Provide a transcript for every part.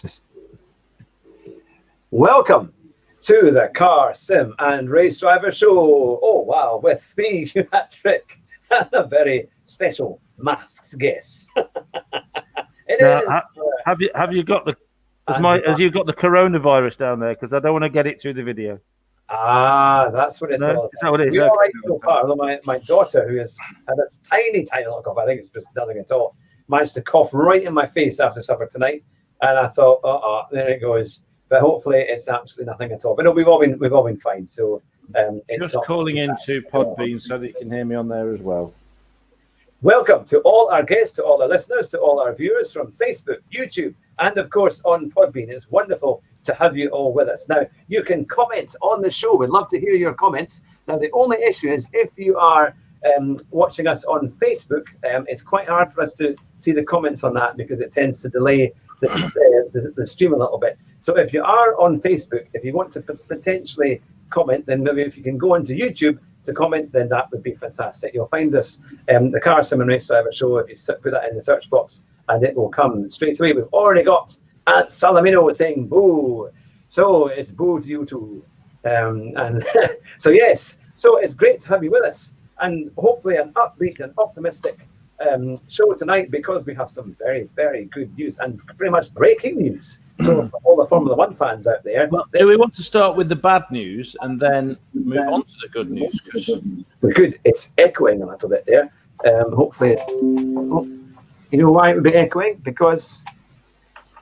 Just welcome to the Car, Sim and Race Driver Show. Oh wow, with me, Patrick, and a very special masked guest. Have you got the have you got the coronavirus down there? Because I don't want to get it through the video. That's what it's all about. Is that what it is? We all right so far. Although my daughter, who has had this tiny little cough, I think it's just nothing at all, managed to cough right in my face after supper tonight, and I thought, there it goes. But hopefully, it's absolutely nothing at all. But no, we've all been fine. So it's just calling into Podbean so that you can hear me on there as well. Welcome to all our guests, to all our listeners, to all our viewers from Facebook, YouTube, and of course on Podbean. It's wonderful to have you all with us. Now, you can comment on the show. We'd love to hear your comments. Now, the only issue is if you are watching us on Facebook, it's quite hard for us to see the comments on that because it tends to delay the stream a little bit. So if you are on Facebook, if you want to potentially comment, then maybe if you can go onto YouTube to comment, then that would be fantastic. You'll find us, the Car Sim and Race Driver Show, if you put that in the search box, and it will come straight away. We've already got Aunt Salamino saying boo. So it's boo to you too. And so yes, so it's great to have you with us. And hopefully an upbeat and optimistic show tonight, because we have some very, very good news and pretty much breaking news. So for all the Formula One fans out there. Well, do we want to start with the bad news and then move on to the good news? We're good. It's echoing a little bit there. Hopefully, you know why it would be echoing? Because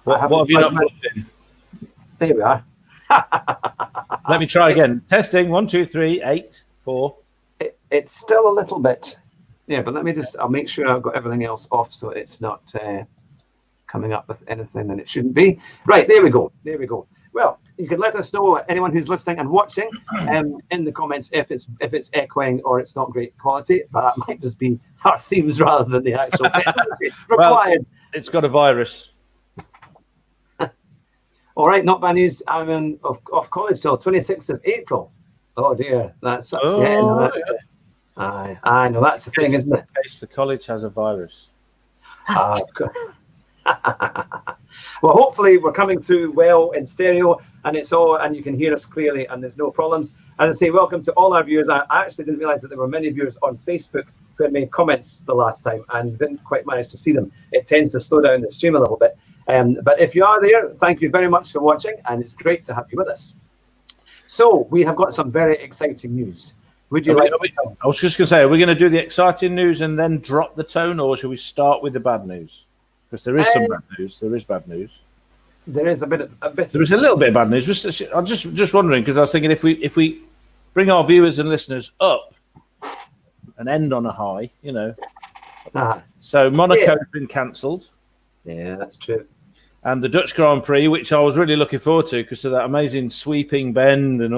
what have you not plugged in? There we are. Let me try again. Testing 1, 2, 3, 8, 4. It's still a little bit. Yeah, but I'll make sure I've got everything else off so it's not coming up with anything that it shouldn't be. Right, there we go. Well, you can let us know, anyone who's listening and watching, in the comments if it's echoing or it's not great quality, but that might just be our themes rather than the actual required. Well, it's got a virus. All right, not bad news. I'm off college till 26th of April. Oh dear, that sucks. I know that's the thing, isn't it? In case the college has a virus. Well, hopefully we're coming through well in stereo, and you can hear us clearly, and there's no problems. And I say welcome to all our viewers. I actually didn't realize that there were many viewers on Facebook who had made comments the last time and didn't quite manage to see them. It tends to slow down the stream a little bit. But if you are there, thank you very much for watching, and it's great to have you with us. So we have got some very exciting news. Would you I was just going to say, are we going to do the exciting news and then drop the tone, or should we start with the bad news? Because there is some bad news. There is bad news. There is a bit. There is a little bit of bad news. I'm just wondering, because I was thinking if we bring our viewers and listeners up and end on a high, you know. So Monaco's been cancelled. Yeah, that's true. And the Dutch Grand Prix, which I was really looking forward to because of that amazing sweeping bend and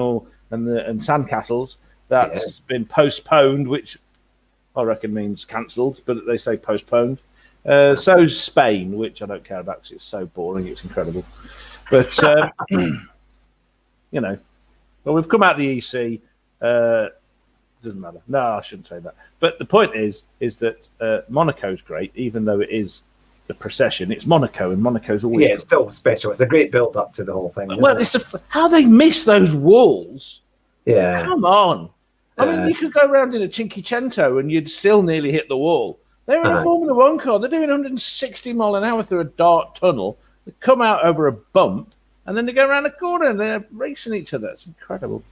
sandcastles, that's been postponed, which I reckon means cancelled, but they say postponed. So's Spain, which I don't care about because it's so boring, it's incredible. But, you know, well, we've come out of the EC. Doesn't matter. No, I shouldn't say that. But the point is that Monaco's great, even though it is the procession. It's Monaco, and Monaco's always... Yeah, it's still special. It's a great build-up to the whole thing. Well, how they miss those walls. Yeah. Come on. I mean, you could go around in a Cinquecento and you'd still nearly hit the wall. They're in a Formula One car. They're doing 160 mile an hour through a dark tunnel. They come out over a bump, and then they go around a corner and they're racing each other. It's incredible.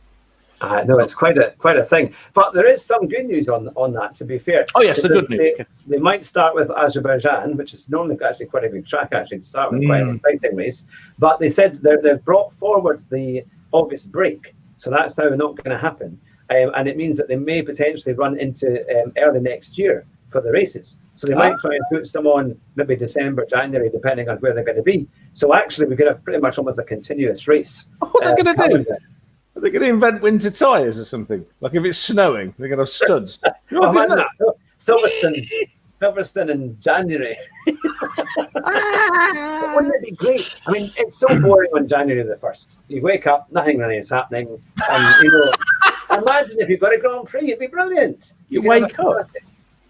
No, it's quite a thing. But there is some good news on that, to be fair. Oh, yes, the good news. They might start with Azerbaijan, which is normally actually quite a big track, actually, to start with, quite an exciting race. But they said they've brought forward the August break, so that's now not going to happen. And it means that they may potentially run into early next year for the races. So they might try and put some on maybe December, January, depending on where they're going to be. So actually, we're going to have pretty much almost a continuous race. What are they going to do? Are they going to invent winter tyres or something? Like if it's snowing, they're going to have studs. Silverstone in January. Wouldn't it be great? I mean, it's so boring on January the 1st. You wake up, nothing really is happening. And, imagine if you've got a Grand Prix, it'd be brilliant. You wake up.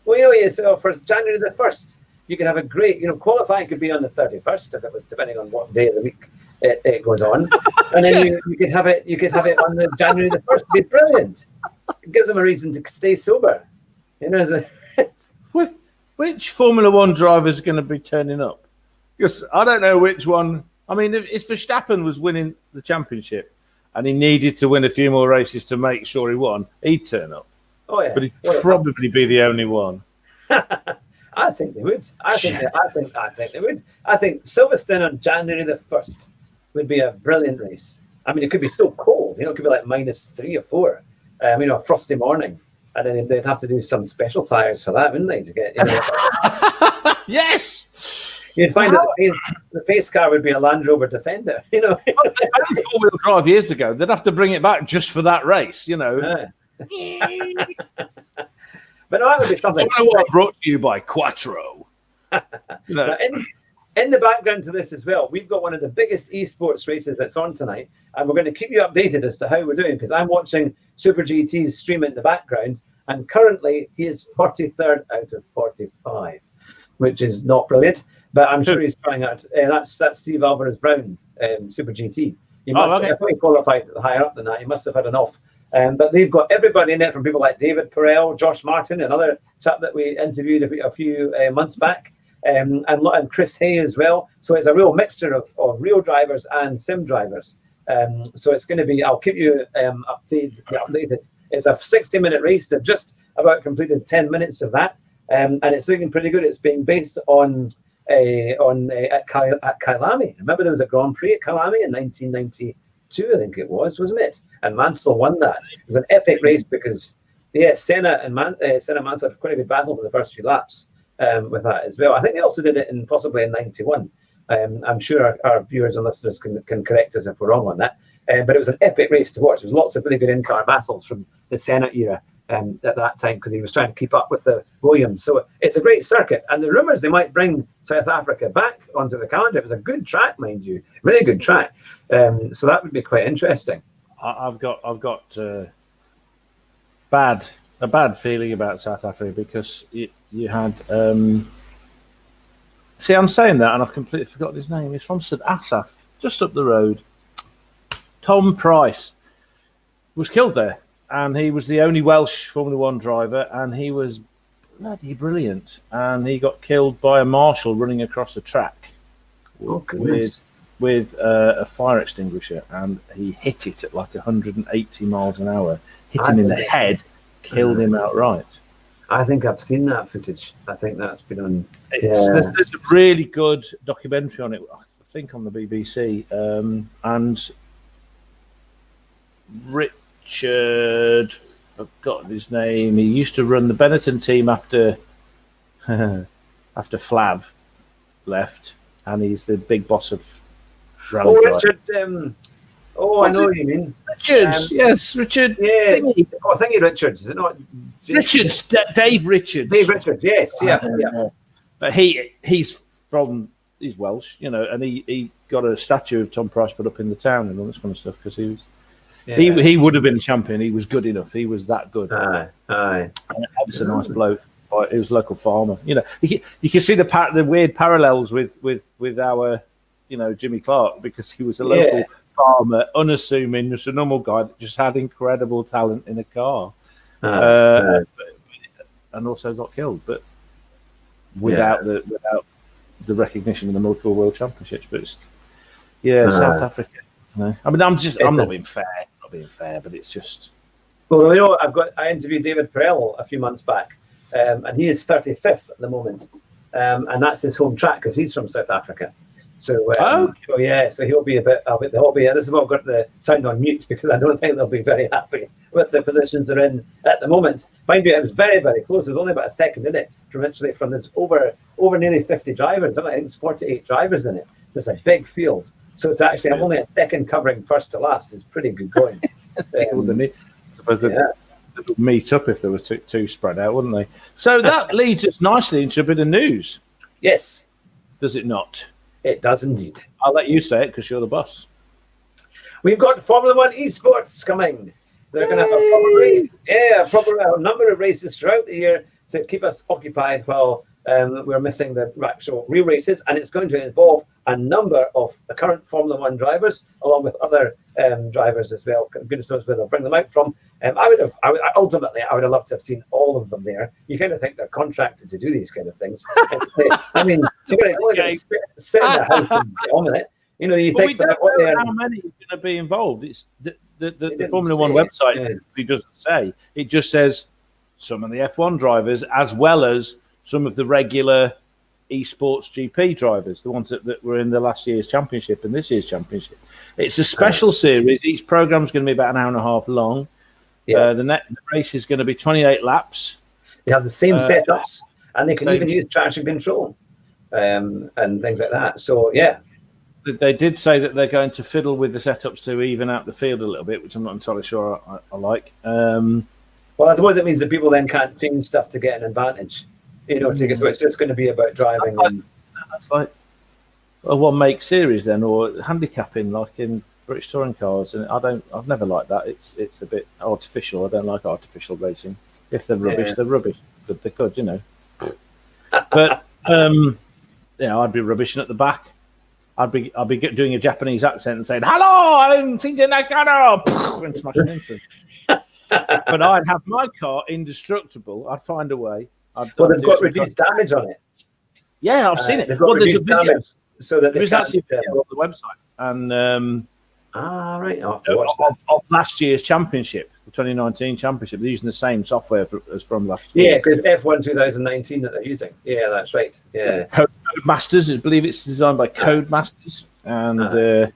Well, for January the 1st, You could have a great, qualifying could be on the 31st if it was depending on what day of the week it goes on, and then you could have it on the January the 1st. It'd be brilliant. It gives them a reason to stay sober. Which Formula One driver is going to be turning up? Because I don't know which one. I mean, if Verstappen was winning the championship and he needed to win a few more races to make sure he won, he'd turn up. Oh yeah, but he'd probably be the only one. I think they would. I think they would. I think Silverstone on January the 1st would be a brilliant race. I mean, it could be so cold. It could be like -3 or 4. A frosty morning, and then they'd have to do some special tires for that, wouldn't they? To get yes. You'd find that the pace car would be a Land Rover Defender. They had 4-wheel drive years ago. They'd have to bring it back just for that race. But no, that would be something. Brought to you by Quattro. In the background to this as well, we've got one of the biggest esports races that's on tonight, and we're going to keep you updated as to how we're doing, because I'm watching Super GT's stream in the background, and currently he is 43rd out of 45, which is not brilliant, but I'm sure he's trying out. That's Steve Alvarez Brown, Super GT. He must have qualified higher up than that. He must have had an off. But they've got everybody in it, from people like David Perel, Josh Martin, another chap that we interviewed a few months back, and Chris Hay as well. So it's a real mixture of real drivers and sim drivers. So it's going to be, I'll keep you updated. It's a 60-minute race. They've just about completed 10 minutes of that. And it's looking pretty good. It's being based at Kyalami. Remember, there was a Grand Prix at Kyalami in 1992, I think it was, wasn't it? And Mansell won that. It was an epic race because, Senna and Mansell had quite a good battle for the first few laps with that as well. I think they also did it possibly in 91. I'm sure our viewers and listeners can correct us if we're wrong on that. But it was an epic race to watch. There was lots of really good in-car battles from the Senna era at that time, because he was trying to keep up with the Williams. So it's a great circuit. And the rumours they might bring South Africa back onto the calendar. It was a good track, mind you. Really good track. So that would be quite interesting. I've got a bad feeling about South Africa, because you had see, I'm saying that and I've completely forgotten his name. He's from St Asaph, just up the road. Tom Price was killed there, and he was the only Welsh Formula One driver, and he was bloody brilliant, and he got killed by a marshal running across the track with a fire extinguisher, and he hit it at like 180 miles an hour, hit him in the head, killed him outright. I think I've seen that footage. I think that's been on. There's a really good documentary on it, I think on the BBC, and Richard, forgotten his name. He used to run the Benetton team after Flav left, and he's the big boss of Rally. Richard. I know what you mean. Richard, yes, Richard. Yeah. Thingy Richards, is it not? Richards, Dave Richards. Dave Richards, yes, yeah. But he's Welsh, and he got a statue of Tom Price put up in the town and all this kind of stuff, because he was. Yeah. He would have been champion. He was good enough. He was that good. Aye. And was a nice bloke. He was a local farmer. You can see the weird parallels with our, Jimmy Clark, because he was a local farmer, unassuming, just a normal guy that just had incredible talent in a car, and also got killed, but without the recognition of the multiple world championships. But South Africa. I mean, I'm not being fair, but it's just. Well, I interviewed David Perel a few months back, and he is 35th at the moment, and that's his home track because he's from South Africa. So, so he'll be this is why I've got the sound on mute, because I don't think they'll be very happy with the positions they're in at the moment. Mind you, it was very, very close. It was only about a second in it from this over nearly 50 drivers. I think it's 48 drivers in it. There's a big field. So to actually have only a second covering first to last is pretty good going. I suppose they'd meet up if there was two spread out, wouldn't they? So that leads us nicely into a bit of news. Yes. Does it not? It does indeed. I'll let you say it because you're the boss. We've got Formula One esports coming. They're going to have a proper race. A number of races throughout the year to keep us occupied while We're missing the actual real races, and it's going to involve a number of the current Formula One drivers, along with other drivers as well. Goodness knows where they'll bring them out from. Ultimately, I would have loved to have seen all of them there. You kind of think they're contracted to do these kind of things. I mean, you're going to sit in their house and get on with it. You know, you Well, we think don't that what know they're how many are going to be involved. It's the Formula One website. Yeah. It doesn't say. It just says some of the F1 drivers, as well as some of the regular esports GP drivers, the ones that were in the last year's championship and this year's championship. It's a special series. Each program is going to be about an hour and a half long. Yeah. The race is going to be 28 laps. They have the same setups, and they can even use traction control and things like that. So, yeah. They did say that they're going to fiddle with the setups to even out the field a little bit, which I'm not entirely sure I like. Well, I suppose it means that people then can't change stuff to get an advantage. You know, so it's just going to be about driving. That's like a one-make series then, or handicapping like in British touring cars. And I've never liked that. It's a bit artificial. I don't like artificial racing. If they're rubbish, they're rubbish. But they're good, you know. But I'd be rubbishing at the back. I'd be doing a Japanese accent and saying, "Hello, I'm Shinji Nakano," and smashing into him. But I'd have my car indestructible. I'd find a way. Well, they've got reduced damage on it. Yeah, I've seen it. They've got reduced damage so that there's actually a video on the website, and right, I'll have to watch that. Of last year's championship, the 2019 championship. They're using the same software as from last year. Yeah, because F1 2019 that they're using. Yeah, that's right. Yeah, Codemasters. I believe it's designed by Codemasters, and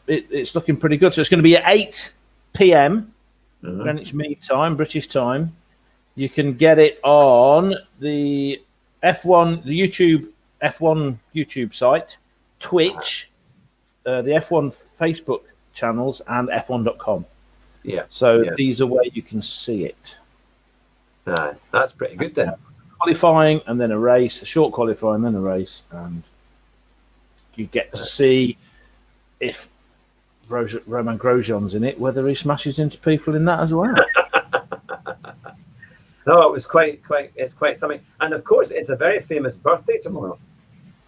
it's looking pretty good. So it's going to be at 8 p.m. Greenwich Mean Time, British time. You can get it on the F1, the F1 YouTube site, Twitch, the F1 Facebook channels, and F1.com. Yeah. So these are where you can see it. That's pretty good then. Qualifying and then a race, a short qualifying, then a race, and you get to see if Roman Grosjean's in it, whether he smashes into people in that as well. No, it was it's quite something. And of course, it's a very famous birthday tomorrow.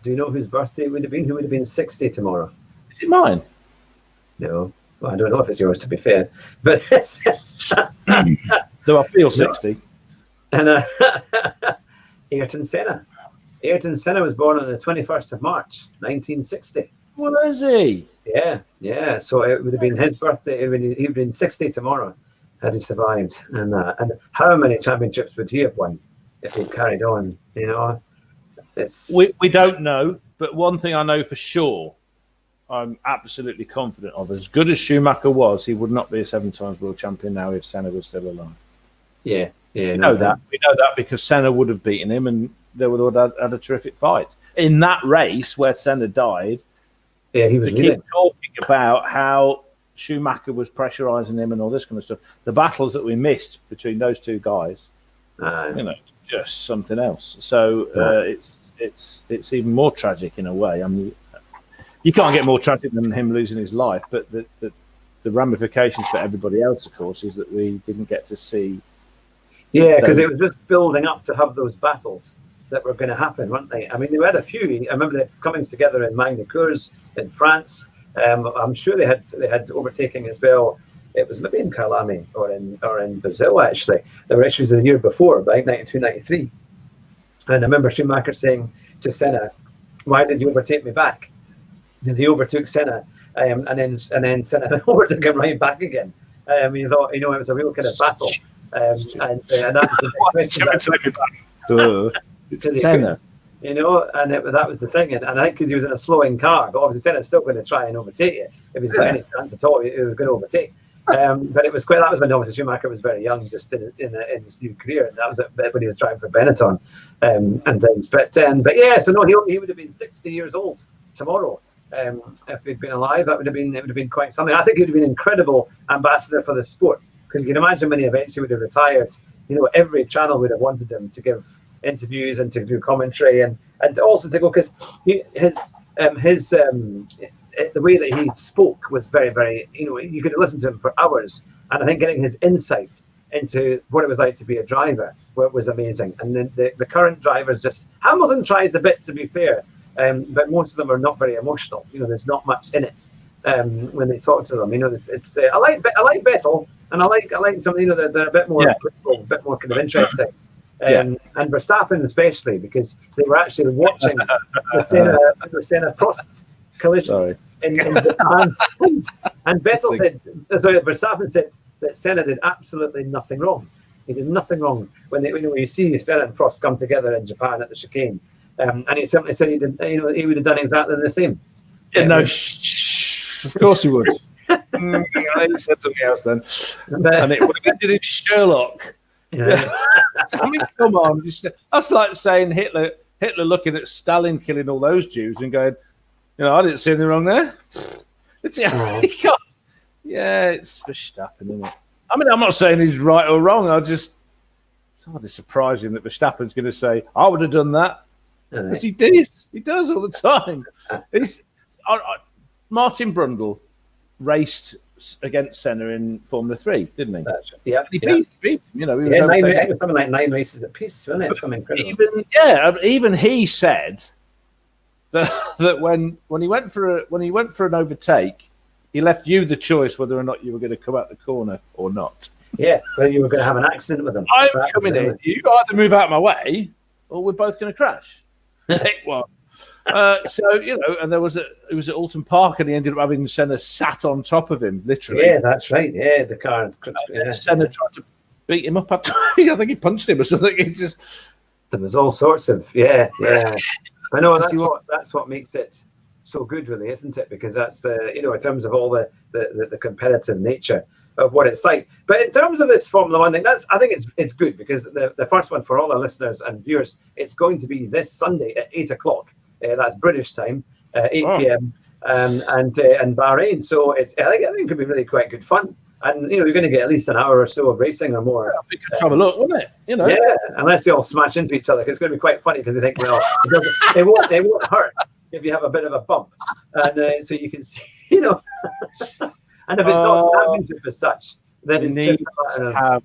Do you know whose birthday it would have been? Who would have been 60 tomorrow? Is it mine? No. Well, I don't know if it's yours, to be fair. But Do I feel 60? And Ayrton Senna. Ayrton Senna was born on the 21st of March, 1960. Well, is he? Yeah. So it would have been his birthday. He would have been 60 tomorrow had he survived. And how many championships would he have won if he carried on? You know, we don't know. But one thing I know for sure, I'm absolutely confident of. As good as Schumacher was, he would not be a 7 times world champion now if Senna was still alive. Yeah. We know that because Senna would have beaten him, and they would have had a terrific fight in that race where Senna died. Yeah, he was keep talking about how Schumacher was pressurizing him and all this kind of stuff. The battles that we missed between those two guys, just something else. So it's even more tragic in a way. I mean, you can't get more tragic than him losing his life, but the ramifications for everybody else, of course, is that we didn't get to see. Yeah, because it was just building up to have those battles that were going to happen, weren't they? I mean, they had a few. I remember the comings together in Magny-Cours in France. I'm sure they had overtaking as well. It was maybe in Calami or in Brazil, actually. There were issues the year before, like 92, 93. And I remember Schumacher saying to Senna, "Why did you overtake me back?" And he overtook Senna, and then Senna overtook him right back again. You thought, it was a real kind of battle. And that was the Senna. That was the thing. And I think because he was in a slowing car, but obviously Senna's still going to try and overtake you. If he's got any chance at all, he was going to overtake. But it was that was when obviously Schumacher was very young, just in his new career. And that was when he was driving for Benetton and things. But yeah, so no, he would have been 60 years old tomorrow. If he'd been alive, it would have been quite something. I think he would have been an incredible ambassador for the sport, because you can imagine when he eventually would have retired, every channel would have wanted him to give interviews and to do commentary and also to go, because the way that he spoke was very, very, you could listen to him for hours. And I think getting his insight into what it was like to be a driver, where it was amazing. And the current drivers just, Hamilton tries a bit, to be fair, but most of them are not very emotional. There's not much in it when they talk to them. It's I like Vettel, and I like some. They're a bit more a bit more kind of interesting. And Verstappen especially, because they were actually watching the Senna Prost collision in Japan. And Vettel Verstappen said that Senna did absolutely nothing wrong. He did nothing wrong when you see Senna and Prost come together in Japan at the chicane. And he simply said he would have done exactly the same. Of course he would. He said something else then, and it would have ended in Sherlock. Yeah. I mean, come on. That's like saying Hitler looking at Stalin killing all those Jews and going, I didn't see anything wrong there. It's Verstappen, isn't it? I mean, I'm not saying he's right or wrong. It's hardly surprising that Verstappen's going to say, I would have done that. Because he did. He does all the time. Martin Brundle raced against Senna in Formula 3, didn't he? He beat him. He was something like 9 races apiece, wasn't it? Something incredible. Even he said that when he went for an overtake, he left you the choice whether or not you were going to come out the corner or not. Yeah, whether you were going to have an accident with him. I'm coming in. You either move out of my way, or we're both going to crash. Pick one. And it was at Alton Park, and he ended up having Senna sat on top of him, literally. Yeah, that's right. Yeah, the car. Senna tried to beat him up after. I think he punched him or something. There was all sorts of I know that's what makes it so good, really, isn't it? Because that's in terms of all the competitive nature of what it's like. But in terms of this Formula One thing, I think it's good, because the first one for all our listeners and viewers, it's going to be this Sunday at 8:00. That's British time, 8 p.m. And Bahrain. So I think it could be really quite good fun. And you're going to get at least an hour or so of racing or more. Yeah, we could have a look, wouldn't it? Yeah, unless they all smash into each other, because it's going to be quite funny, because they think, well, it won't hurt if you have a bit of a bump, and so you can see, And if it's not a championship as such, then it's just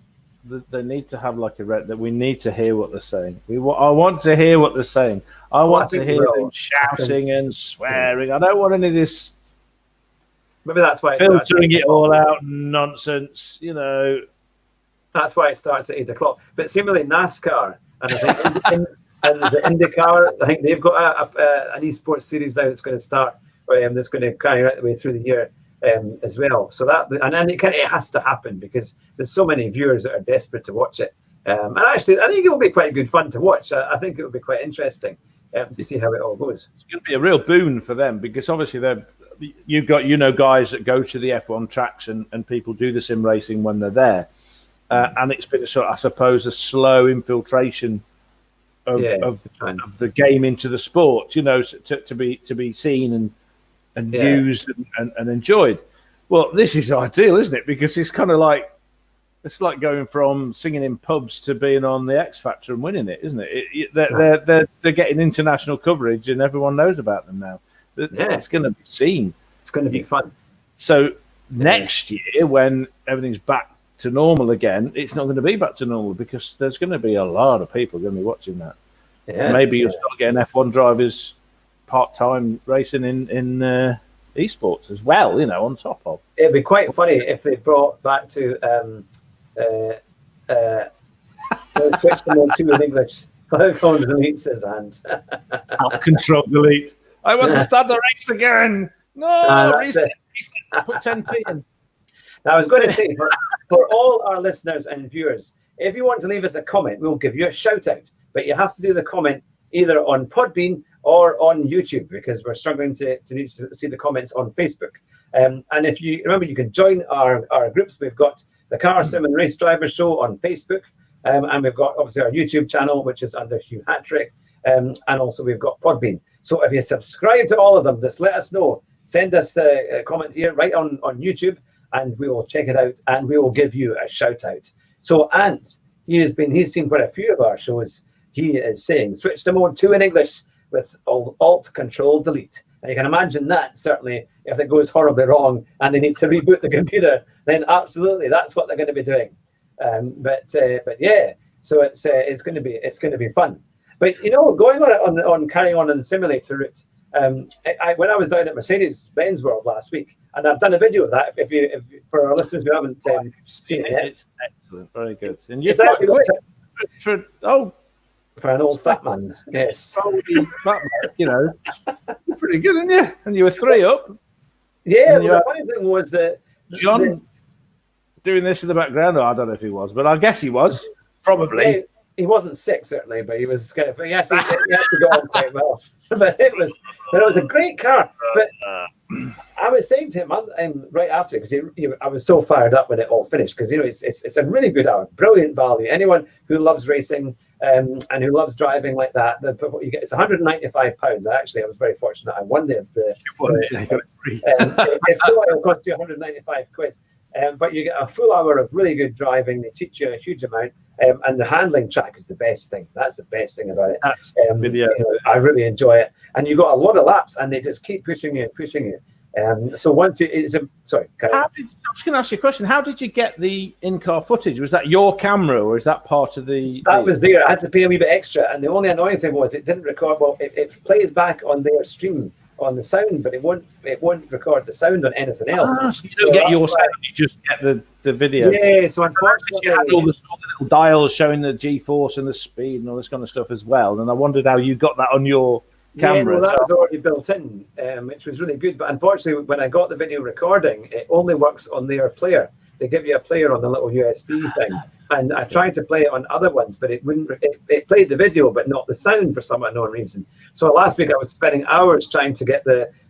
they need to have like that we need to hear what they're saying. I want to hear what they're saying. I want to hear them shouting and swearing. I don't want any of this. Maybe that's why filtering it all out nonsense. That's why it starts at 8:00. But similarly, NASCAR and I think and there's IndyCar. I think they've got an esports series now that's going to start. That's going to carry right the way through the year. As well, so then it has to happen, because there's so many viewers that are desperate to watch it. And actually, I think it will be quite good fun to watch. I think it will be quite interesting to see how it all goes. It's going to be a real boon for them, because obviously you've got guys that go to the F1 tracks and people do the sim racing when they're there, and it's been a slow infiltration of the game into the sport. To be seen and used and enjoyed. Well, this is ideal, isn't it? Because it's kind of like going from singing in pubs to being on the X Factor and winning it, isn't it? They're getting international coverage, and everyone knows about them now. It's going to be seen. It's going to be fun. So next year, when everything's back to normal again, it's not going to be back to normal, because there's going to be a lot of people going to be watching that. Maybe you'll start getting F1 drivers part-time racing in esports as well, on top of. It'd be quite funny if they brought back to switch them on to in English. Delete says hand. Control delete. I want to start the race again. No, reset. Put 10p in. Now, I was going to say, for all our listeners and viewers, if you want to leave us a comment, we'll give you a shout out. But you have to do the comment either on Podbean or on YouTube, because we're struggling to see the comments on Facebook. And if you remember, you can join our groups. We've got the Car Sim and Race Driver Show on Facebook, and we've got obviously our YouTube channel, which is under Hugh Hattrick, and also we've got Podbean. So if you subscribe to all of them, just let us know. Send us a comment here right on YouTube, and we will check it out, and we will give you a shout out. So Ant, he's seen quite a few of our shows. He is saying switch to mode 2 in English with Alt Control Delete. And you can imagine that, certainly, if it goes horribly wrong and they need to reboot the computer, then absolutely, that's what they're going to be doing. But yeah, so it's going to be fun. But going on carrying on the simulator route. When I was down at Mercedes-Benz World last week, and I've done a video of that. If for our listeners who haven't seen it yet, it's excellent, very good. And you're quite quick for an old fat man, yes, fat man, you're pretty good, aren't you? And you were 3 up. Yeah, well, the funny thing was that John doing this in the background. I don't know if he was, but I guess he was probably. Yeah, he wasn't sick, certainly, but he was kind of. He actually got on quite well. But it was a great car. But I was saying to him right after, because I was so fired up when it all finished, because it's a really good hour, brilliant value. Anyone who loves racing and who loves driving like that, you get it's £195. I was very fortunate. I won the if not, it'll cost you £195. But you get a full hour of really good driving. They teach you a huge amount, and the handling track is the best thing. That's the best thing about it. I really enjoy it, and you got a lot of laps, and they just keep pushing you. So once sorry. I was going to ask you a question. How did you get the in-car footage? Was that your camera, or is that part of the? That was there. I had to pay a wee bit extra, and the only annoying thing was it didn't record. Well, it plays back on their stream on the sound, but it won't record the sound on anything else. So you don't get your sound, you just get the video. Yeah, so unfortunately you had all the little dials showing the G-force and the speed and all this kind of stuff as well. And I wondered how you got that on your camera. Yeah, well, that was already built in, which was really good. But unfortunately, when I got the video recording, it only works on their player. They give you a player on the little USB thing. And I tried to play it on other ones, but it wouldn't. It played the video, but not the sound for some unknown reason. So last week I was spending hours trying to get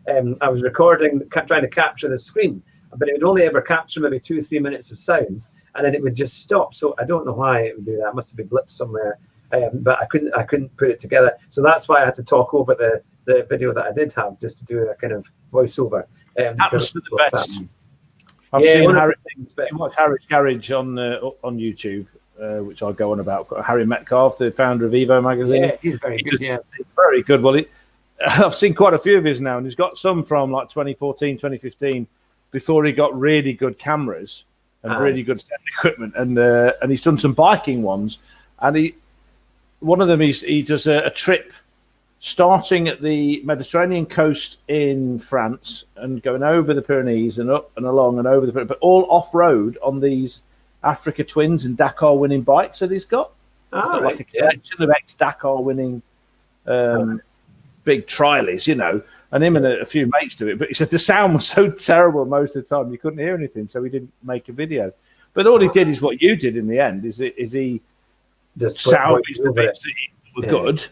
I was recording, trying to capture the screen, but it would only ever capture maybe 2-3 minutes of sound, and then it would just stop. So I don't know why it would do that. It must have been blipped somewhere, but I couldn't put it together. So that's why I had to talk over the video that I did have, just to do a kind of voiceover. Happens to the best. I've seen Harry's Garage on YouTube, which I'll go on about. Harry Metcalf, the founder of Evo magazine. Yeah, he's very good. Yeah, he's very good. Well, I've seen quite a few of his now, and he's got some from like 2014, 2015, before he got really good cameras and really good sound equipment, and he's done some biking ones. And one of them he does a trip starting at the Mediterranean coast in France and going over the Pyrenees and up and along and over the Pyrenees, but all off-road on these Africa Twins and Dakar winning bikes that he's got. Like a collection of ex-Dakar winning big trialies, and him and a few mates do it. But he said the sound was so terrible most of the time you couldn't hear anything, so he didn't make a video. But all he did is what you did in the end, is he just salvaged the bits that were good.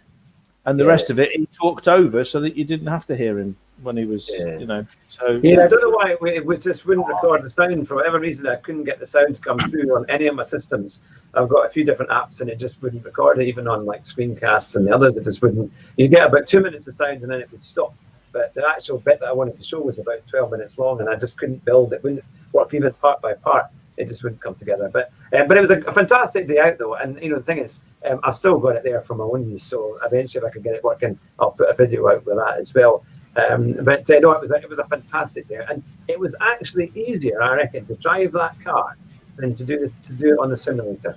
And the rest of it, he talked over so that you didn't have to hear him when he was, So I don't know why it just wouldn't record the sound for whatever reason. I couldn't get the sound to come through on any of my systems. I've got a few different apps, and it just wouldn't record it, even on like Screencast and the others. It just wouldn't. You get about 2 minutes of sound, and then it would stop. But the actual bit that I wanted to show was about 12 minutes long, and I just couldn't build it. Wouldn't work even part by part. It just wouldn't come together. But it was a fantastic day out, though. And the thing is, I've still got it there for my own use. So eventually, if I can get it working, I'll put a video out with that as well. But no, it was a fantastic day, and it was actually easier, I reckon, to drive that car than to do it on the simulator.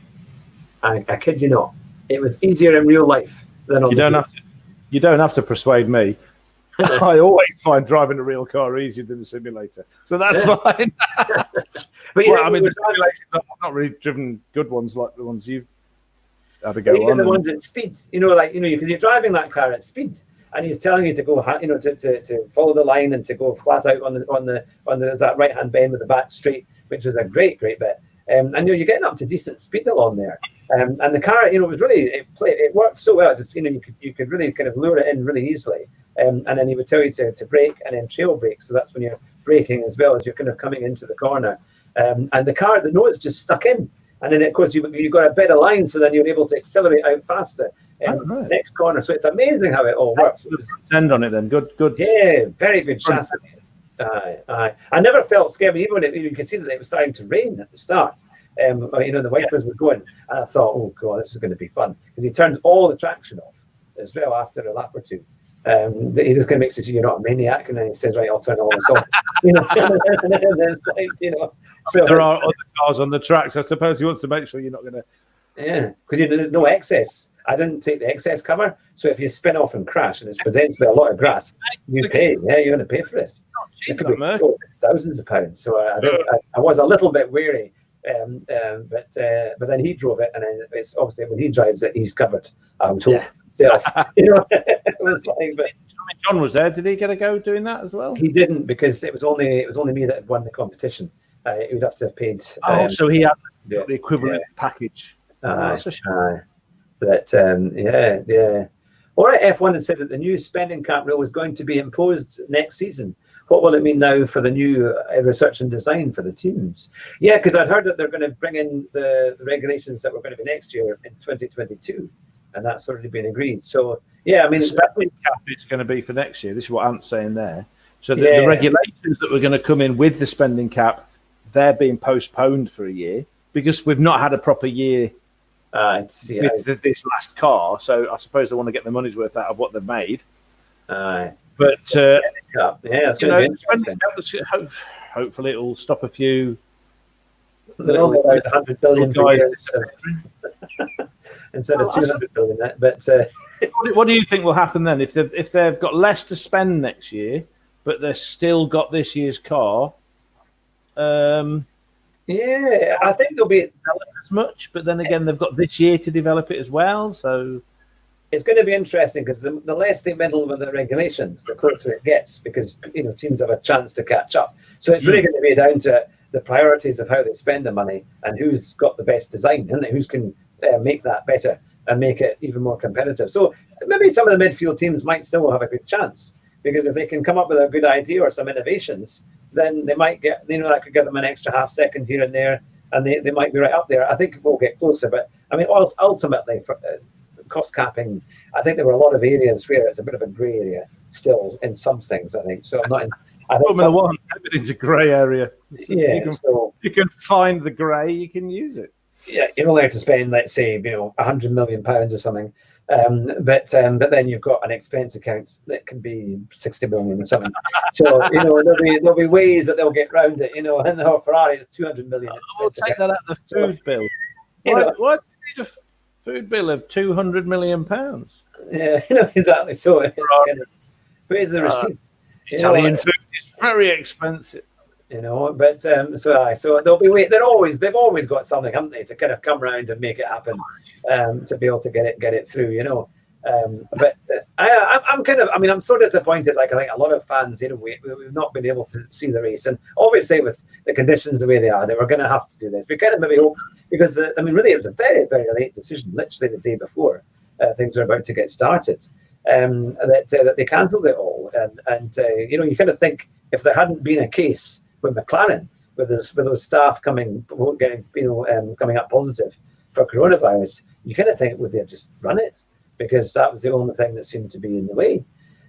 I kid you not. It was easier in real life than on. You don't have to persuade me. I always find driving a real car easier than the simulator, so that's fine. But I mean, the simulators, I've not really driven good ones like the ones you've had to go on. The ones at speed, because you're driving that car at speed, and he's telling you to go, to follow the line and to go flat out on that right hand bend with the back straight, which was a great bit. And you're getting up to decent speed along there. And the car, was really it worked so well. Just you could really kind of lure it in really easily. And then he would tell you to brake and then trail brake. So that's when you're braking as well as you're kind of coming into the corner. And the nose just stuck in. And then, of course, you got a better line, so then you're able to accelerate out faster. Next corner. So it's amazing how it all works. End on it then. Good. Yeah, very good chassis. I never felt scared, even when you could see that it was starting to rain at the start. The wipers were going, and I thought, oh god, this is going to be fun, because he turns all the traction off as well after a lap or two. He just kind of makes it so you're not a maniac, and then he says, "Right, I'll turn all this off." You know, and then it's like, you know. So there are other cars on the tracks. I suppose he wants to make sure you're not going to. Yeah, because there's no excess. I didn't take the excess cover, so if you spin off and crash, and it's potentially a lot of grass, you pay. Yeah, you're going to pay for it. It could be thousands of pounds. So I was a little bit wary, but then he drove it, and then it's obviously when he drives it, he's covered. I'm told himself. You know, it was like, but John was there. Did he get a go doing that as well? He didn't, because it was only me that had won the competition. He would have to have paid. So he had the equivalent package. That's a shame. But yeah. All right, F1 had said that the new spending cap rule is going to be imposed next season. What will it mean now for the new research and design for the teams? Yeah, because I'd heard that they're going to bring in the regulations that were going to be next year in 2022, and that's already been agreed. So yeah, I mean, the spending cap is going to be for next year. This is what Ant's saying there. So the regulations that were going to come in with the spending cap, they're being postponed for a year because we've not had a proper year with this last car. So I suppose they want to get the money's worth out of what they've made. But it's going to be interesting. Hopefully it will stop a few. They'll get out 100 billion guys instead of 200 billion. But what do you think will happen then if they've got less to spend next year, but they've still got this year's car? I think they'll be as much, but then again, they've got this year to develop it as well. So it's going to be interesting because the less they meddle with the regulations, the closer it gets, because teams have a chance to catch up. So it's really going to be down to the priorities of how they spend the money and who's got the best design, and who's can make that better and make it even more competitive. So maybe some of the midfield teams might still have a good chance, because if they can come up with a good idea or some innovations, then they might get, that could give them an extra half second here and there, and they might be right up there. I think we'll get closer, but I mean, ultimately, for cost capping, I think there were a lot of areas where it's a bit of a grey area still in some things, I think. So I'm not in. Formula One, everything's a grey area. Yeah, you can find the grey, you can use it. Yeah, you're allowed to spend, let's say, £100 million or something. But then you've got an expense account that can be 60 million or something. So there'll be ways that they'll get round it. And the Ferrari is 200 million. We'll take that out of the food bill. What do you need a food bill of 200 million pounds? Yeah, exactly. So where's the receipt? Italian food is very expensive. But so they've always got something, haven't they, to kind of come around and make it happen, to be able to get it through, But I'm so disappointed. Like, I think a lot of fans, we've not been able to see the race, and obviously with the conditions the way they are, they were going to have to do this. We kind of maybe hoped, because really it was a very, very late decision, literally the day before things were about to get started, that they cancelled it all, and you kind of think if there hadn't been a case with McLaren, with those staff coming up positive for coronavirus, you kind of think, would they have just run it? Because that was the only thing that seemed to be in the way,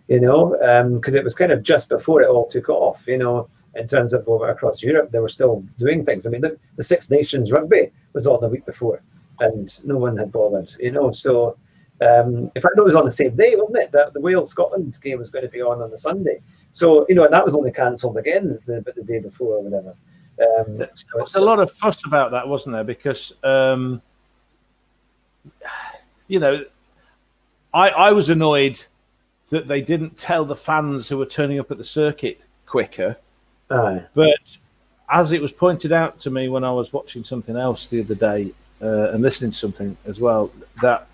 because it was kind of just before it all took off, in terms of over across Europe, they were still doing things. I mean, the Six Nations rugby was on the week before, and no one had bothered, So, in fact, it was on the same day, wasn't it? The Wales-Scotland game was going to be on the Sunday. So, and that was only cancelled again the day before or whatever. There was a lot of fuss about that, wasn't there? Because, I was annoyed that they didn't tell the fans who were turning up at the circuit quicker. But as it was pointed out to me when I was watching something else the other day and listening to something as well, that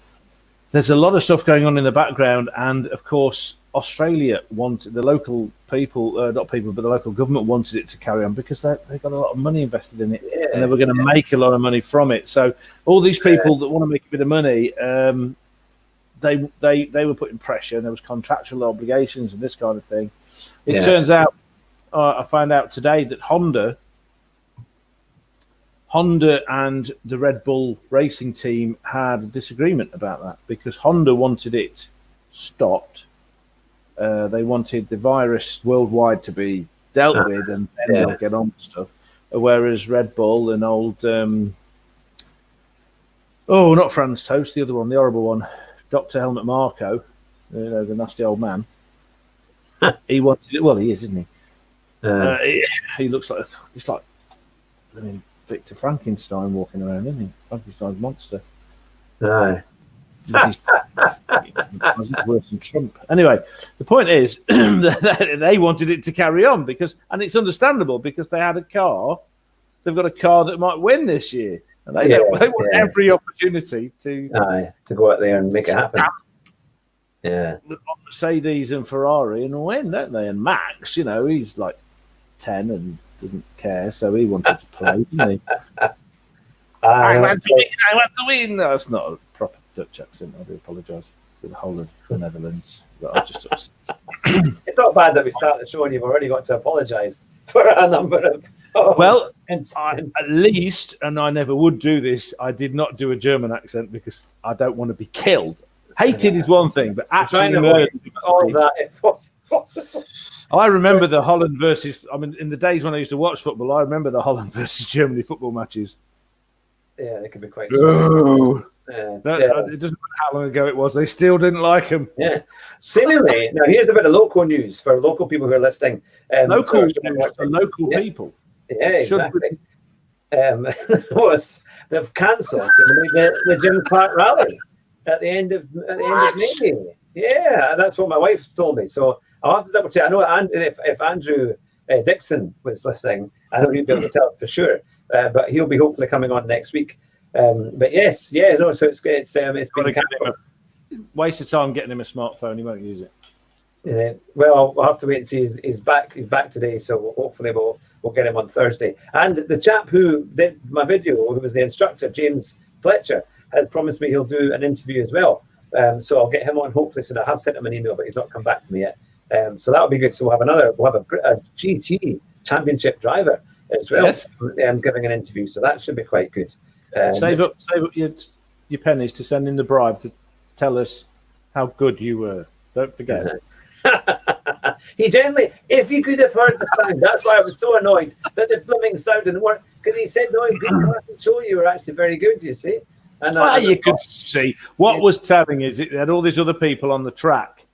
there's a lot of stuff going on in the background. And, of course, Australia wanted, the local people, not people, but the local government wanted it to carry on because they got a lot of money invested in it, and they were going to make a lot of money from it. So all these people that want to make a bit of money, they were putting pressure, and there was contractual obligations and this kind of thing. It turns out, I found out today that Honda and the Red Bull racing team had a disagreement about that, because Honda wanted it stopped. They wanted the virus worldwide to be dealt with, and then they'll get on with stuff. Whereas Red Bull and old, not Franz Toast, the other one, the horrible one, Dr. Helmut Marko, the nasty old man, he wanted it. Well, he is, isn't he? He looks like I mean, Victor Frankenstein walking around, isn't he? Frankenstein's monster. Aye. He's worse than Trump. Anyway, the point is that they wanted it to carry on and it's understandable because they had a car. They've got a car that might win this year, and they want every opportunity to go out there and make it happen. Yeah, Mercedes and Ferrari and win, don't they? And Max, he's like 10 and doesn't care, so he wanted to play, didn't he? I want to win. No, that's not a proper Dutch accent. I do apologise to the whole of the Netherlands. But I just upset. It's not bad that we start the show and you've already got to apologise for a number of. At least, and I never would do this, I did not do a German accent because I don't want to be killed. Hated is one thing, but actually murdered. All that if possible. I remember the Holland versus. I mean, in the days when I used to watch football, I remember the Holland versus Germany football matches. Yeah, they can be quite. Oh, it doesn't matter how long ago it was. They still didn't like him. Yeah. Seemingly, now here's a bit of local news for local people who are listening. Local people. Yeah, exactly. They've cancelled the Jim Clark rally at the end of May. Yeah, that's what my wife told me. So I'll have to double check. I know if Andrew Dixon was listening, I know he'd be able to tell for sure. But he'll be hopefully coming on next week. But yes, so it's been cancelled. Waste of time getting him a smartphone. He won't use it. Well, we'll have to wait and see. He's back. He's back today, so hopefully we'll get him on Thursday. And the chap who did my video, who was the instructor, James Fletcher, has promised me he'll do an interview as well. So I'll get him on hopefully soon. I have sent him an email, but he's not come back to me yet. So that'll be good. So we'll have a GT championship driver as well. Yes. Giving an interview, so that should be quite good. Save up your pennies to send in the bribe to tell us how good you were. Don't forget. He generally, if you could have heard the sound, that's why I was so annoyed that the blooming sound didn't work, because he said, no, I can show you were actually very good, you see. And you could see. What was telling is it had all these other people on the track,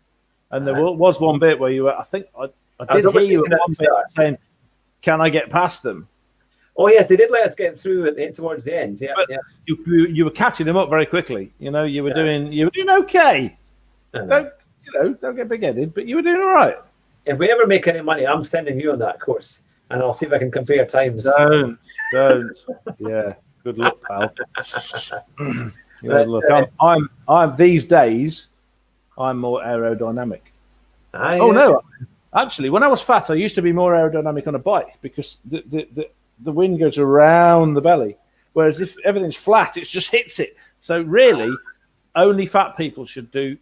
and there was one bit where you were, I think, I did hear you at one bit saying, can I get past them? Oh, yes, they did let us get through towards the end. Yeah, but you were catching them up very quickly. You were doing okay. Don't get big-headed, but you were doing all right. If we ever make any money, I'm sending you on that course, and I'll see if I can compare times. Don't. Yeah, good luck, pal. Look, I'm these days, I'm more aerodynamic. No, actually, when I was fat, I used to be more aerodynamic on a bike because the wind goes around the belly, whereas if everything's flat, it just hits it. So really, only fat people should do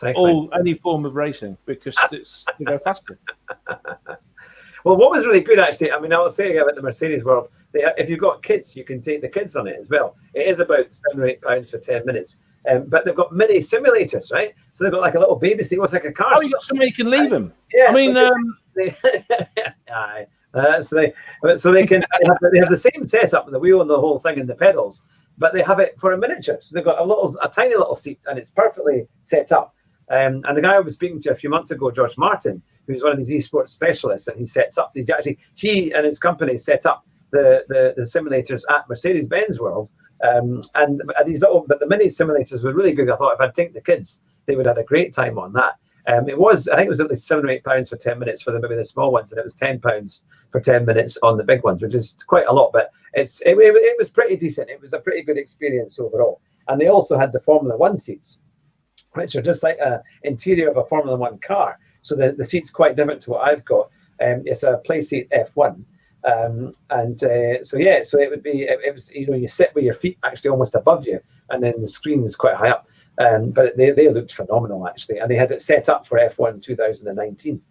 any form of racing because you go faster. Well, what was really good, actually, I mean, I was saying about the Mercedes world, if you've got kids, you can take the kids on it as well. It is about £7 or £8 for 10 minutes. But they've got mini simulators, right? So they've got like a little baby seat, what's like a car. Oh, you got somewhere you can leave them. Yeah. I mean, so they have the same setup with the wheel and the whole thing and the pedals, but they have it for a miniature. So they've got a tiny little seat, and it's perfectly set up. And the guy I was speaking to a few months ago, George Martin, who's one of these esports specialists, and he and his company set up the simulators at Mercedes-Benz World. And the mini simulators were really good. I thought if I'd take the kids, they would have a great time on that. I think it was at least £7 or £8 for 10 minutes for maybe the small ones, and it was £10 for 10 minutes on the big ones, which is quite a lot. But it was pretty decent. It was a pretty good experience overall. And they also had the Formula One seats, which are just like an interior of a Formula One car. So the seat's quite different to what I've got. It's a play seat F1. So it would be, you sit with your feet actually almost above you, and then the screen is quite high up. But they looked phenomenal, actually, and they had it set up for F1 2019.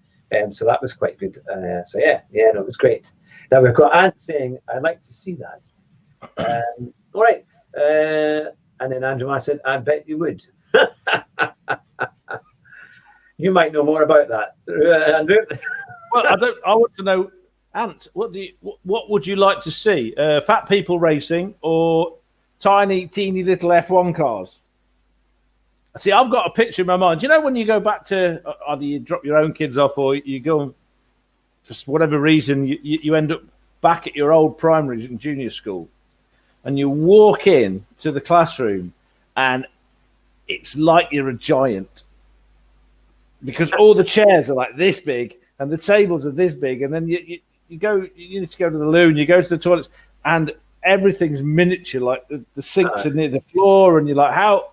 So that was quite good. It was great. Now we've got Ant saying, I'd like to see that. All right. And then Andrew Martin said, I bet you would. You might know more about that, Andrew. Well, I want to know, Ant, what would you like to see? Fat people racing or tiny, teeny little F1 cars? See, I've got a picture in my mind. Do you know when you go back to either you drop your own kids off or you go and for whatever reason you end up back at your old primary and junior school, and you walk in to the classroom and it's like you're a giant because all the chairs are like this big and the tables are this big, and then you need to go to the loo and you go to the toilets and everything's miniature, like the sinks are near the floor, and you're like, how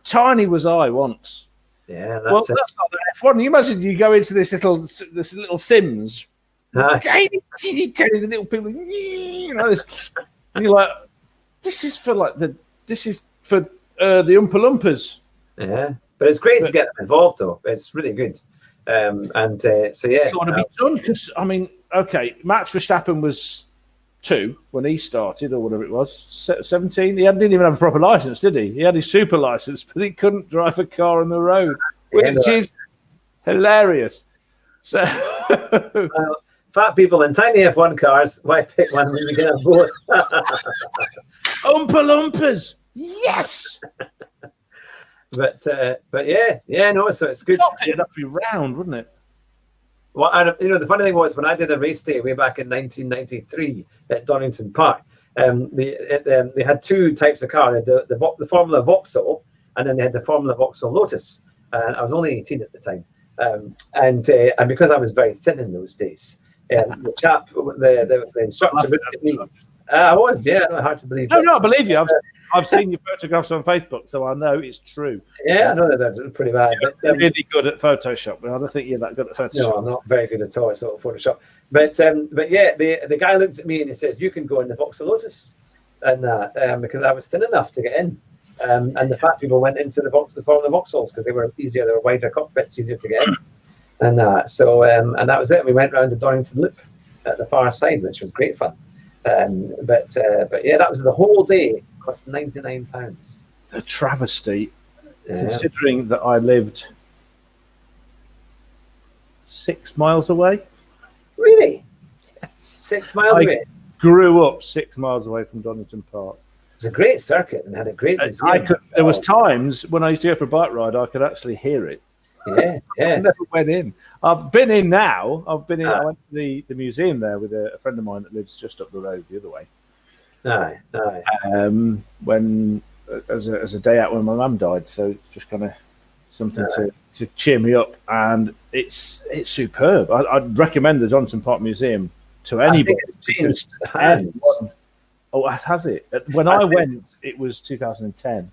tiny was I once? Yeah, that's not the F1. You imagine you go into this little Sims, tiny little people, this, and you're like, this is for the Oompa Loompas. Yeah, but it's great to get them involved, though. It's really good. So yeah, you want to be done because okay, Max Verstappen was 2 when he started, or whatever it was, 17. He didn't even have a proper license, did he? He had his super license, but he couldn't drive a car on the road, which is hilarious. So, fat people in tiny F1 cars. Why pick one when you can have both? Oompa Loompas, yes. But yeah, no. So it's good. It'd have to be round, wouldn't it? Well, the funny thing was when I did a race day way back in 1993 at Donington Park, they had 2 types of car. They had the Formula Vauxhall, and then they had the Formula Vauxhall Lotus. And I was only 18 at the time, and because I was very thin in those days, the chap, the instructor looked at me. I was, hard to believe. No, I believe you. I've seen your photographs on Facebook, so I know it's true. Yeah, I know they're pretty bad. You're really good at Photoshop, but I don't think you're that good at Photoshop. No, I'm not very good at all at Photoshop. But yeah, the guy looked at me and he says, "You can go in the Vauxhall Lotus," and because I was thin enough to get in, and the fat people went into the Formula Vauxhalls because they were easier, they were wider cockpits, easier to get in, and and that was it. We went round the Donington Loop at the far side, which was great fun. But yeah, that was the whole day. Cost £99. A travesty, considering that I lived 6 miles away. Really? Yes. 6 miles away. Grew up 6 miles away from Donington Park. It was a great circuit and had a great museum. There was times when I used to go for a bike ride, I could actually hear it. Yeah. I never went in. I've been in now. I went to the museum there with a friend of mine that lives just up the road the other way. Aye. When as a day out when my mum died, so it's just kind of something to cheer me up, and it's superb. I'd recommend the Donington Park Museum to anybody. I think it's changed hands. Oh, has it? When I went, it was 2010.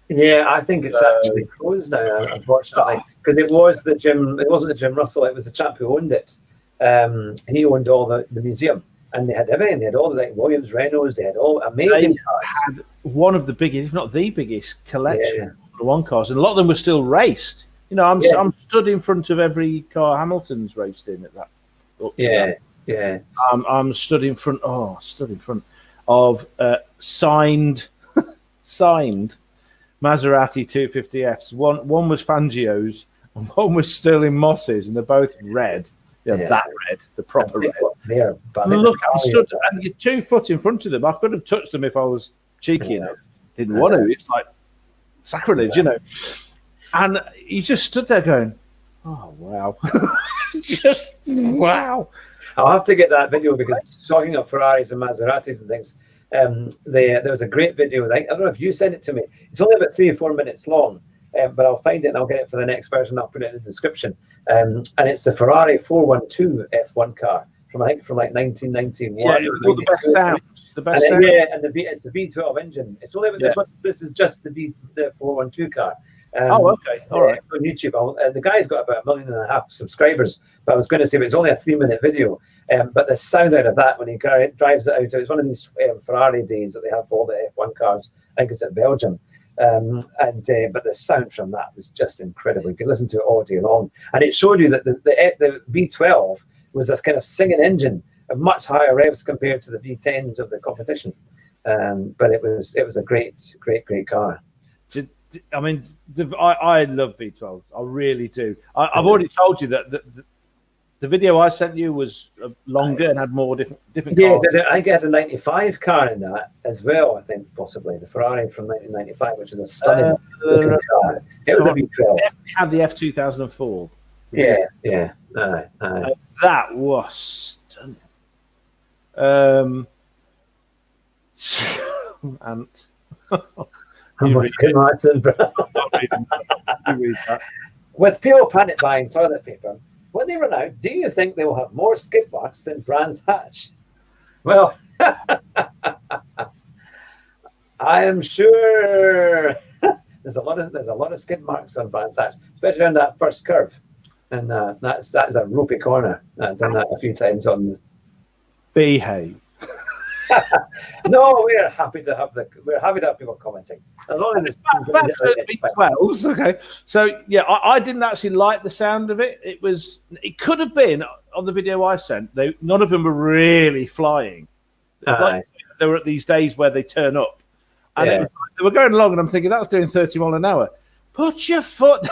Yeah, I think it's actually closed now, unfortunately, because it wasn't the Jim Russell, it was the chap who owned it. He owned all the museum, and they had everything. They had all the Williams, Renaults, they had all amazing cars. Had one of the biggest, if not the biggest, collection of Formula 1 cars, and a lot of them were still raced. I'm stood in front of every car Hamilton's raced in at that. I'm stood in front of signed Maserati 250Fs. One was Fangio's and one was Sterling Moss's, and they're both red. That red, the proper red. Look, I'm stood, and you're 2 foot in front of them. I could have touched them if I was cheeky enough. Didn't want to. It's like sacrilege, And he just stood there going, "Oh wow, just wow." I'll have to get that video because talking of Ferraris and Maseratis and things. There was a great video. I don't know if you sent it to me. It's only about 3 or 4 minutes long, but I'll find it and I'll get it for the next version. I'll put it in the description. And it's the Ferrari 412 F1 car from like 1991. Yeah, all the best sound. It's the V12 engine. It's only this is just the 412 car. Okay, all right. On YouTube, the guy's got about 1.5 million subscribers. But I was going to say, it's only a 3-minute video. But the sound out of that when he drives it out, it's one of these Ferrari days that they have for all the F1 cars. I think it's at Belgium. But the sound from that was just incredible. You could listen to it all day long, and it showed you that the V12 was a kind of singing engine, a much higher revs compared to the V10s of the competition. But it was a great car. I mean, I love V12s. I really do. I've already told you that the the video I sent you was longer and had more different Yeah, cars. I think I had a 95 car in that as well, I think, possibly. The Ferrari from 1995, which is a stunning looking car. It was a V12. It had the F2004. Yeah. That was stunning. Ant. With pure panic buying toilet paper, when they run out, do you think they will have more skid marks than Brands Hatch? Well, I am sure there's a lot of skid marks on Brands Hatch, especially on that first curve, and that is a ropey corner. I've done that a few times on. Behave. No, we're happy to have people commenting. As long as back to V12s, okay. So yeah, I didn't actually like the sound of it. It could have been on the video I sent. None of them were really flying. Like, they were at these days where they turn up, and they were going along, and I'm thinking that's doing 30 miles an hour. Put your foot.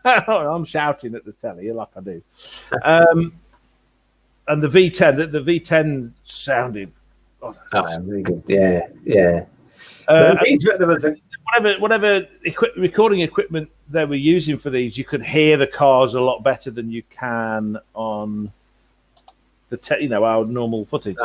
I'm shouting at the telly like I do. And the V10, the V10 sounded. Really good. Yeah. Whatever recording equipment they were using for these, you could hear the cars a lot better than you can on the our normal footage,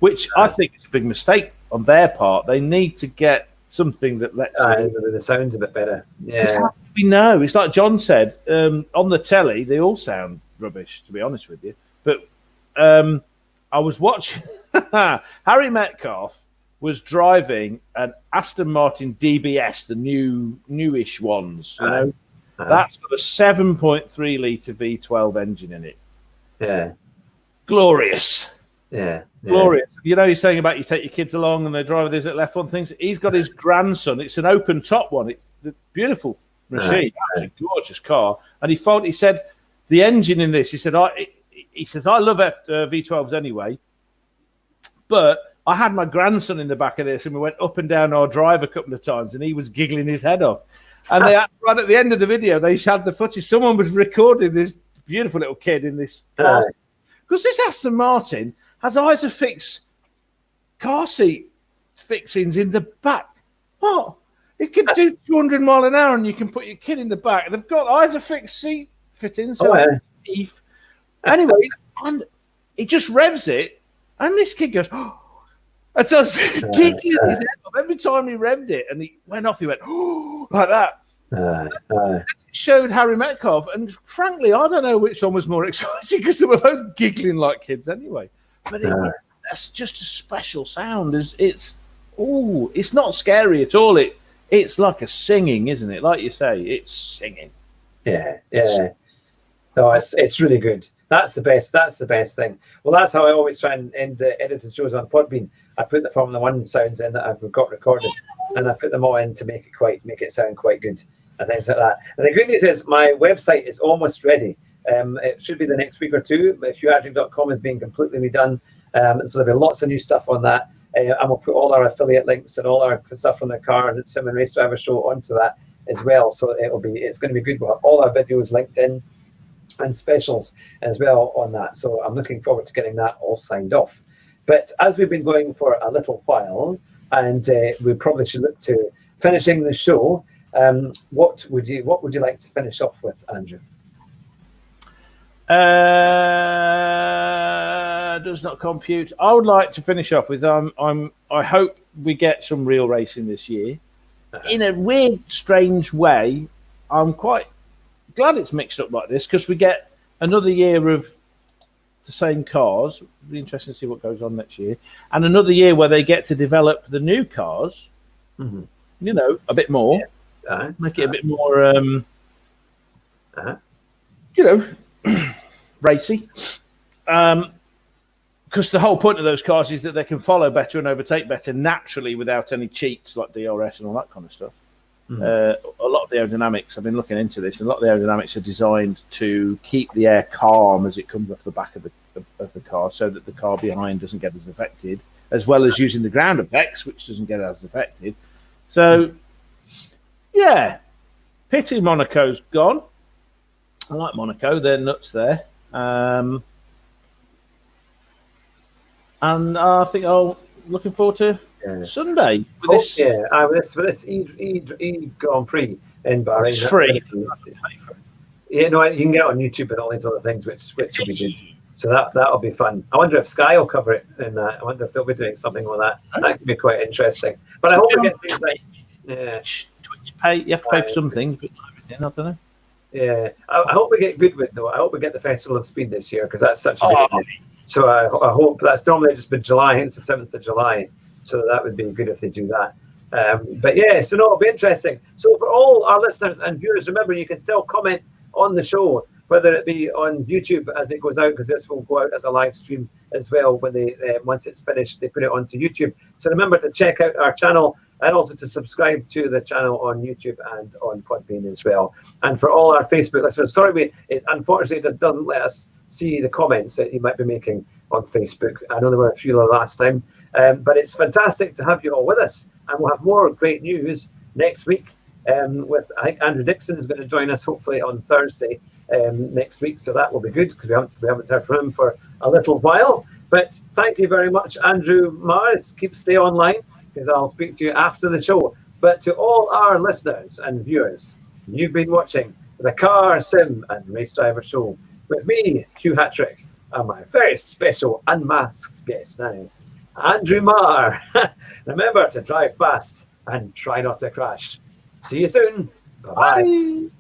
which I think is a big mistake on their part. They need to get something that lets the sound's a bit better. Yeah, we know. It's like John said on the telly, they all sound rubbish. To be honest with you, but I was watching. Harry Metcalf was driving an Aston Martin DBS, the newish ones. You know, that's got a 7.3 litre V12 engine in it. Yeah, glorious. Yeah, glorious. You know, he's saying about you take your kids along and they drive with his left one things. He's got his grandson. It's an open top one. It's a beautiful machine. It's a gorgeous car. And he said the engine in this. He said I love V12s anyway. But I had my grandson in the back of this, and we went up and down our drive a couple of times, and he was giggling his head off. And they right at the end of the video, they had the footage. Someone was recording this beautiful little kid in this car. Because this Aston Martin has ISOFIX car seat fixings in the back. What? It can do 200 miles an hour, and you can put your kid in the back. They've got ISOFIX seat fittings. So anyway, and he just revs it. And this kid goes, oh, and so giggling his head off every time he revved it, and he went off. He went, oh, like that. It showed Harry Metcalf, and frankly, I don't know which one was more exciting because they were both giggling like kids anyway. But that's just a special sound. It's not scary at all. It's like a singing, isn't it? Like you say, it's singing. Yeah. No, it's really good. That's the best. That's the best thing. Well, that's how I always try and end the edited shows on Podbean. I put the Formula One sounds in that I've got recorded, and I put them all in to make it sound quite good and things like that. And the good news is my website is almost ready. It should be the next week or two. HughAdric.com is being completely redone, so there'll be lots of new stuff on that. And we'll put all our affiliate links and all our stuff from the Car and Sim and Race Driver Show onto that as well. So it's going to be good. We'll have all our videos linked in, and specials as well on that. So I'm looking forward to getting that all signed off. But as we've been going for a little while, and we probably should look to finishing the show, what would you like to finish off with, Andrew? Does not compute. I would like to finish off with I hope we get some real racing this year. In a weird, strange way, I'm quite glad it's mixed up like this because we get another year of the same cars. It'll be interesting to see what goes on next year, and another year where they get to develop the new cars. Mm-hmm. You know, a bit more, make it a bit more, racy. Because the whole point of those cars is that they can follow better and overtake better naturally without any cheats like DRS and all that kind of stuff. A lot of the aerodynamics, I've been looking into this, and a lot of the aerodynamics are designed to keep the air calm as it comes off the back of the car so that the car behind doesn't get as affected, as well as using the ground effects, which doesn't get as affected. So, yeah, pity Monaco's gone. I like Monaco, they're nuts there. And I think looking forward to Sunday. With this E Grand Prix in Bahrain. It's free. Yeah, no, you can get it on YouTube and all these other things, which will be good. So that'll be fun. I wonder if Sky will cover it in that. I wonder if they'll be doing something with that. That could be quite interesting. But I hope we get things like Twitch pay. You have to pay for some things, but not everything. I don't know. Yeah, I hope we get Goodwood though. I hope we get the Festival of Speed this year because that's such a good event. So I hope that's normally just been July. It's the 7th of July. So that would be good if they do that. But yeah, so no, it'll be interesting. So for all our listeners and viewers, remember you can still comment on the show, whether it be on YouTube as it goes out, because this will go out as a live stream as well when they once it's finished, they put it onto YouTube. So remember to check out our channel and also to subscribe to the channel on YouTube and on Podbean as well. And for all our Facebook listeners, sorry, unfortunately it doesn't let us see the comments that you might be making on Facebook. I know there were a few the last time, but it's fantastic to have you all with us. And we'll have more great news next week with, I think Andrew Dixon is going to join us hopefully on Thursday next week. So that will be good because we haven't heard from him for a little while. But thank you very much, Andrew Marr. Stay online because I'll speak to you after the show. But to all our listeners and viewers, you've been watching the Car, Sim and Race Driver Show with me, Hugh Hattrick, and my very special unmasked guest now, Andrew Marr. Remember to drive fast and try not to crash. See you soon. Bye-bye. Bye.